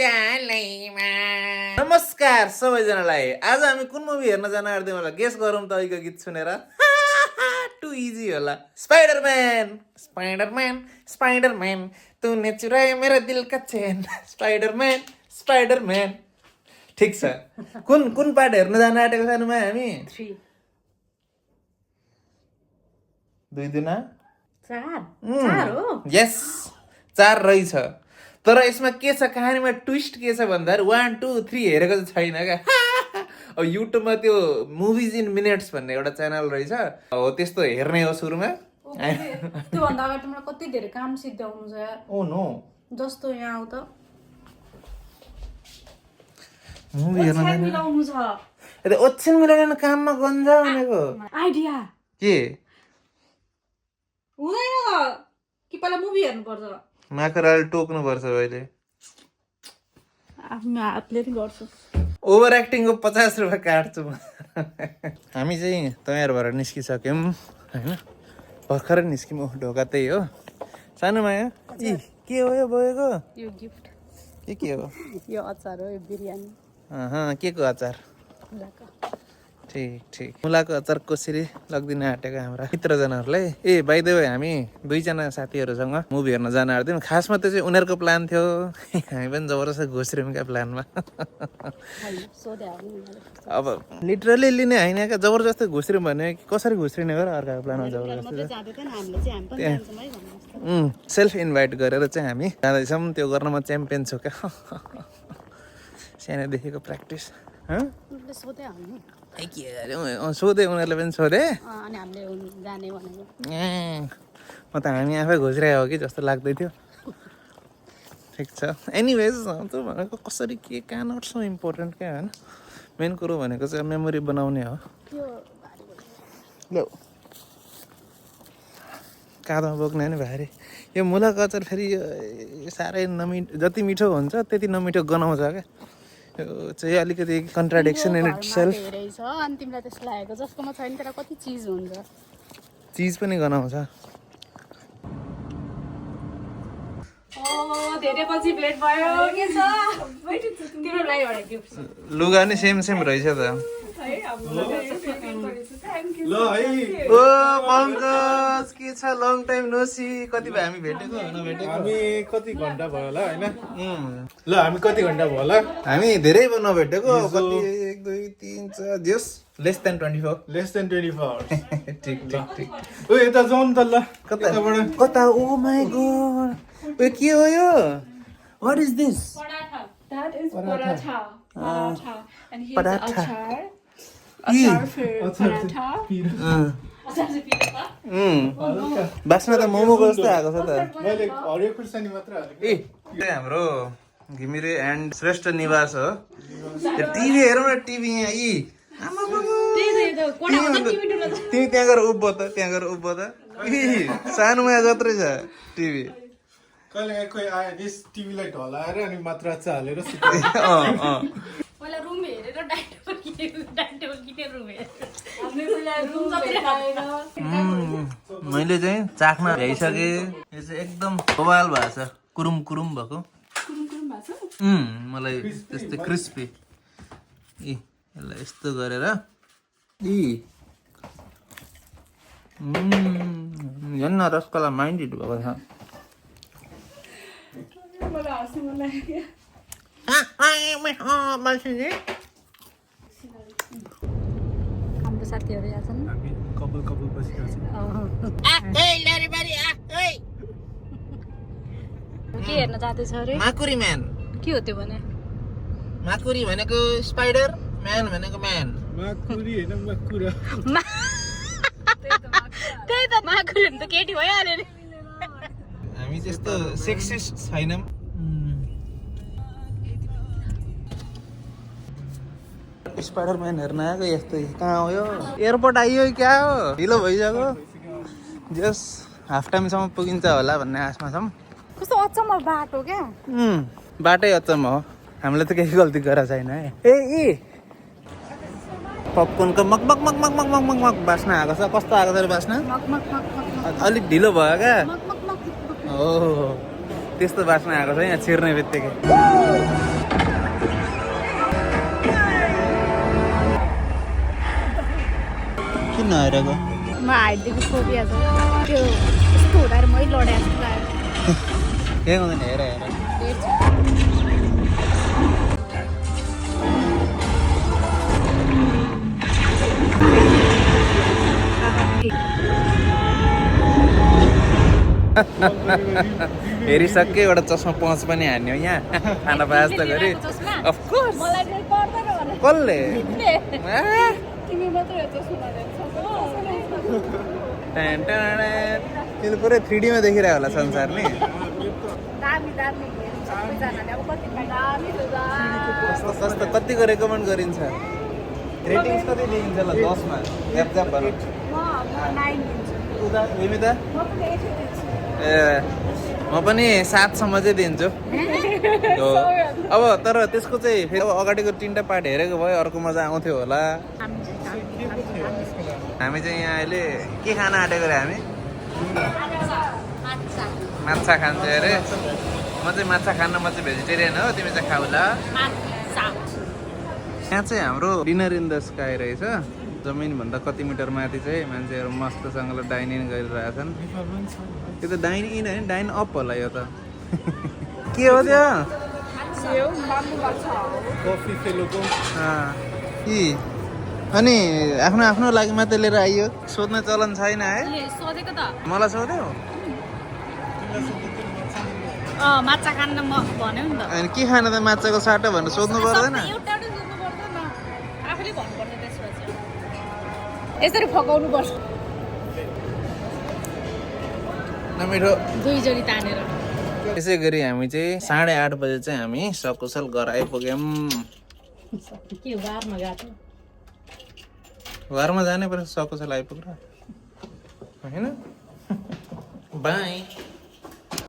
विद्यालयमा। नमस्कार सबैजनालाई। आज हामी कुन मुभी हेर्न जान आँट्यौँ होला? गेस गरौँ त अहिलेको गीत सुनेर। टु इजी होला। स्पाइडरम्यान स्पाइडरम्यान स्पाइडरम्यान तूने चुराया मेरा दिल का चैन। Spider-Man Spider-Man. ठिक छ। कुन पार्ट हेर्न जान आँटेको सानोमा हामी? 3 2 दुना 4 हो। यस 4 रहेछ। तर यसमा के छ, कहानीमा ट्विस्ट के छ भन्दा 1 2 3 हेरेको चाहिँ छैन क्या। अब युट्युबमा त्यो मुभिज इन मिनट्स भन्ने एउटा च्यानल रहेछ, हो त्यस्तो हेर्ने हो सुरुमा। त्योभन्दा अगाडि मलाई कति धेरै काम सिद्ध्याउनु छ यार। ओ नो, जस्तो यहाँ आउ त मुभी हेर्न ओछ्यान जाने। मिलाउनु छ। ए ओछ्यान मिलाउन काममा गन्जा भनेको आइडिया के? हुँदैन कि पहिला मुभी हेर्नुपर्छ। माकराले टोक्नु पर्छ अहिले। आफ्नो हातले नि गर्छु। ओभर एक्टिङको 50 रुपियाँ काट्छु म। हामी चाहिँ तयार भएर निस्किसक्यौँ होइन। भर्खरै निस्क्यौँ। ढोका त्यही हो। सानो माया यी के हो यो बोकेको? यो गिफ्ट। के हो यो अचार हो, यो बिरयानी। के को अचार? ठिक। मुलाको अचार कसरी लगिदिन आँटेको हाम्रा मित्रजनाहरूलाई। ए बाइ द वे हामी 2 जना साथीहरूसँग मुभी हेर्न जान आँट्यौँ। खासमा त्यो चाहिँ उनीहरूको प्लान थियो। हामी पनि जबरजस्त घुस्र्यौँ क्या प्लानमा। अब लिटरली लिने होइन क्या, जबरजस्तै घुस्र्यौँ भने कसरी घुस्रिने हो र अर्काको प्लानमा जबरजस्ती। सेल्फ इन्भाइट गरेर चाहिँ हामी जाँदैछौँ। त्यो गर्न म च्याम्पियन छु क्या। सानोदेखिको प्र्याक्टिस। सोधे उनीहरूले पनि सोधे। म त हामी आफै घुसिरहेको हो कि जस्तो लाग्दै थियो। ठिक छ। एनिवेज त्यो भनेको कसरी के कहाँ नट सो इम्पोर्टेन्ट क्या होइन। मेन कुरो भनेको चाहिँ मेमोरी बनाउने हो। काँधमा बोक्ने नि भारी। यो मुलाको अचार फेरि साह्रै जति मिठो हुन्छ त्यति नमिठो गनाउँछ क्या। यो चाहिँ अलिकति कन्ट्राडिक्सन इन इटसेल्फ। अनि तिमीलाई त्यस्तो लागेको जसकोमा छैन तर कति चिज हुन्छ। चिज पनि गनाउँछ। धेरै पछि भेट भयो। के छ तिम्रो लागि एउटा गिफ्ट छ। लुगा नि सेम रहेछ त। ल है ओ पङ्कज के छ? Long time no see. कति भयो हामी भेटेको नभेटेको? हामी कति घन्टा भयो होला होइन? ल हामी कति घन्टा भयो होला? हामी धेरै भयो नभेटेको। कति 1 2 3 4 जस लेस देन 24। लेस देन 24 ठिक। ओ यता जाउँ त ल। कता? ओ माई गॉड, ओ के हो यो? What is this? That is paratha. And here's Paratha. the achar. Achar for paratha. बास्ना त मोमोको जस्तो आएको छ त। मैले हरियो खुर्सानी मात्र हालेको। ए त्यो हाम्रो घिमिरे एन्ड श्रेष्ठ निवास हो। त्यो टिभी हेरौँ न। टिभी यहाँ तिमी त्यहाँ गएर उभ्भो त। सानोमा जत्रै छ टिभी। कहिले कोही आयो यस टिभीलाई ढलाएर अनि मात्र हालेर पहिला रुम हेरेर डाइनिङ टेबल किनेर रुम हेरेर। मैले चाहिँ चाख्न भ्याइसकेँ। यो चाहिँ एकदम बवाल भएको छ। कुरुम भएको। मलाई त्यस्तै क्रिस्पी। यसलाई यस्तो गरेर झन् रसकला माइन्डेड भएको छ। हाम्रो साथीहरू यहाँ छन्। हामी कपाल बसिरहेको छ। के हेर्न जाँदैछ अरे? माकुरी म्यान। के हो त्यो भने? माकुरी भनेको स्पाइडर, म्यान भनेको म्यान। माकुरी होइन माकुरा। त्यही त माकुरी भने त केटी भइहाल्यो नि। हामी त्यस्तो सेक्सिस्ट छैनौँ। स्पाइडरम्यान हेर्न आएको यस्तै। कहाँ हो यो? एयरपोर्ट आइयो क्या हो? ढिलो भइसक्यो। जस हाफ टाइमसम्म पुगिन्छ होला भन्ने आशमा छौँ। कस्तो अचम्म बाटो क्या। बाटै अचम्म हो। हामीले त केही गल्ती गरेको छैन है। पपकर्नको मक बास्ना आएको छ। कस्तो आएको छ बास्ना? अलिक ढिलो भयो क्या। हो त्यस्तो बास्ना आएको छ यहाँ छिर्ने बित्तिकै। नहेरेको म हाइटदेखि फोबिया छ त्यो यस्तो हुँदाखेरि मै लड्या जस्तो लाग्यो के हुँदैन हेर हेर हेरिसके एउटा चस्मा पहुँच पनि हान्यो यहाँ खाना पास त गरी अफकोर्स मलाई चाहिँ पर्दैन भने कसले तिमी मात्रै हो चस्मा त्यो त पुरै 3D मा देखिरहेको होला संसार नि दामी दामी सबैजनाले अब कति दामी छ कस्तो कस्तो कतिको रेकमेन्ड गरिन्छ रेटिङ्स कति दिइन्छ ल 10 मा ज्याप ज्याप भन म 9 दिन्छु उदा विमिता म पनि 8 दिन्छु ए म पनि 7 सम्म चाहिँ दिन्छु हो अब तर त्यसको चाहिँ फेरि अगाडिको 3टा पार्ट हेरेको भए अर्को मजा आउँथ्यो होला हामी चाहिँ यहाँ अहिले के खान आँटेको रे हामी माछा खान्छ अरे म चाहिँ माछा खान्न म चाहिँ भेजिटेरियन हो तिमी चाहिँ खाउला यहाँ चाहिँ हाम्रो डिनर इन द स्काई रहेछ जमिनभन्दा कति मिटर माथि चाहिँ मान्छेहरू मस्तसँगले डाइन इन गरिरहेछन् त्यो त डाइन इन होइन डाइन अप होला यो त के हो त्यो कफी फेलोको कि अनि आफ्नो आफ्नो लागि मात्रै लिएर आइयो सोध्ने चलन छैन है सोधेको त मलाई सोध्यो माछा खान्न म भन्यो नि त अनि के खान त माछाको साटो भनेर सोध्नु पर्दैन एउटा सोध्नु पर्दैन आफैले भन्नुपर्छ त्यसपछि यसरी फकाउनु पर्छ नमिठो दुईजनी तानेर त्यसै गरी हामी चाहिँ 8:30 बजे चाहिँ हामी सकुशल घर आइपुग्यौँ के बारमा गएको घरमा जानै पर्छ सकुशल आइपुग्छ होइन बाई